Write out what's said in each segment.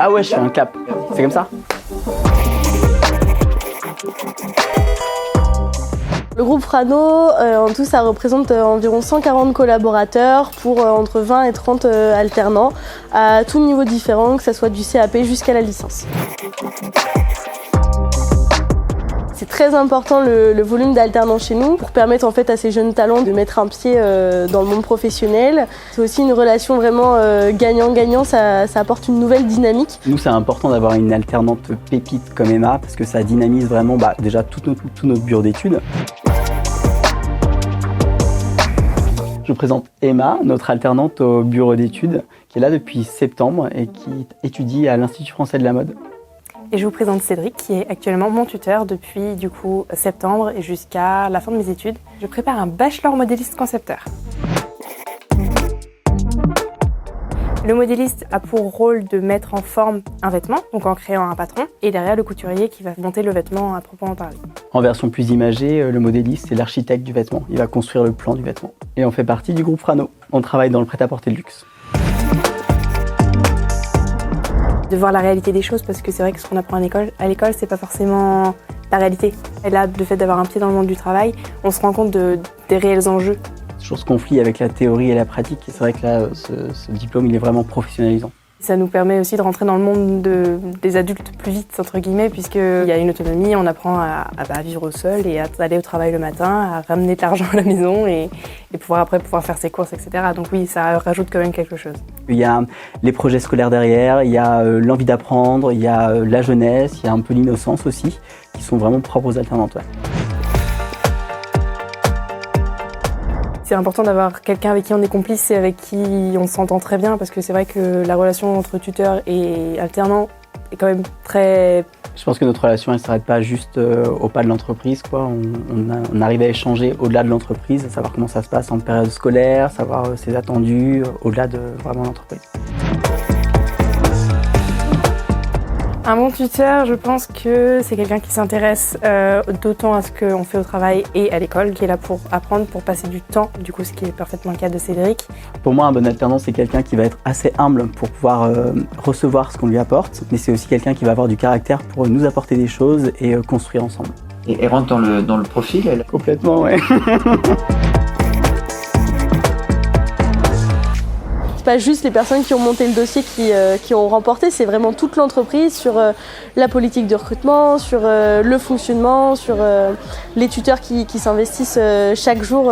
Ah ouais, je fais un clap. C'est comme ça? Le groupe Frano, en tout, ça représente environ 140 collaborateurs pour entre 20 et 30 alternants à tous niveaux différents, que ce soit du CAP jusqu'à la licence. C'est très important le volume d'alternants chez nous pour permettre en fait à ces jeunes talents de mettre un pied dans le monde professionnel. C'est aussi une relation vraiment gagnant-gagnant, ça apporte une nouvelle dynamique. Nous, c'est important d'avoir une alternante pépite comme Emma parce que ça dynamise vraiment déjà tout notre bureau d'études. Je vous présente Emma, notre alternante au bureau d'études, qui est là depuis septembre et qui étudie à l'Institut français de la mode. Et je vous présente Cédric, qui est actuellement mon tuteur depuis septembre et jusqu'à la fin de mes études. Je prépare un bachelor modéliste concepteur. Le modéliste a pour rôle de mettre en forme un vêtement, donc en créant un patron, et derrière le couturier qui va monter le vêtement à proprement parler. En version plus imagée, le modéliste c'est l'architecte du vêtement. Il va construire le plan du vêtement. Et on fait partie du groupe Frano. On travaille dans le prêt-à-porter de luxe. De voir la réalité des choses, parce que c'est vrai que ce qu'on apprend à l'école, c'est pas forcément la réalité. Et là, le fait d'avoir un pied dans le monde du travail, on se rend compte des réels enjeux. Toujours ce conflit avec la théorie et la pratique, et c'est vrai que là, ce diplôme, il est vraiment professionnalisant. Ça nous permet aussi de rentrer dans le monde des adultes plus vite, entre guillemets, puisqu'il y a une autonomie, on apprend à vivre seul et à aller au travail le matin, à ramener de l'argent à la maison et pouvoir faire ses courses, etc. Donc oui, ça rajoute quand même quelque chose. Il y a les projets scolaires derrière, il y a l'envie d'apprendre, il y a la jeunesse, il y a un peu l'innocence aussi, qui sont vraiment propres aux alternantes. Ouais. C'est important d'avoir quelqu'un avec qui on est complice et avec qui on s'entend très bien, parce que c'est vrai que la relation entre tuteur et alternant est quand même très... Je pense que notre relation, elle ne s'arrête pas juste au pas de l'entreprise, quoi. On arrive à échanger au-delà de l'entreprise, savoir comment ça se passe en période scolaire, savoir ses attendus, au-delà de vraiment l'entreprise. Un bon tuteur, je pense que c'est quelqu'un qui s'intéresse d'autant à ce qu'on fait au travail et à l'école, qui est là pour apprendre, pour passer du temps, du coup, ce qui est parfaitement le cas de Cédric. Pour moi, un bon alternant, c'est quelqu'un qui va être assez humble pour pouvoir recevoir ce qu'on lui apporte, mais c'est aussi quelqu'un qui va avoir du caractère pour nous apporter des choses et construire ensemble. Et elle rentre dans le profil, elle? Complètement, ouais. Pas juste les personnes qui ont monté le dossier qui ont remporté, c'est vraiment toute l'entreprise sur la politique de recrutement, sur le fonctionnement, sur les tuteurs qui s'investissent chaque jour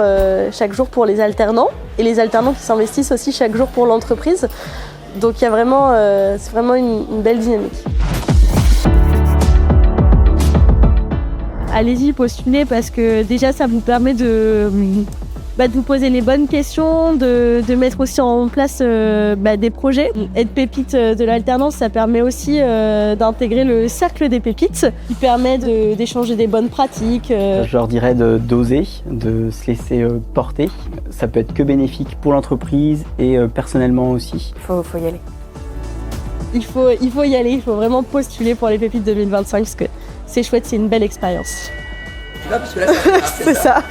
pour les alternants et les alternants qui s'investissent aussi chaque jour pour l'entreprise. Donc il y a vraiment, c'est vraiment une belle dynamique. Allez-y, postulez parce que déjà ça vous permet de vous poser les bonnes questions, de mettre aussi en place des projets. Être pépite de l'alternance, ça permet aussi d'intégrer le cercle des pépites, qui permet d'échanger des bonnes pratiques. Je leur dirais d'oser, de se laisser porter. Ça peut être que bénéfique pour l'entreprise et personnellement aussi. Faut y aller. Il faut y aller, il faut vraiment postuler pour les pépites 2025 parce que c'est chouette, c'est une belle expérience. Là, parce que là, c'est ça.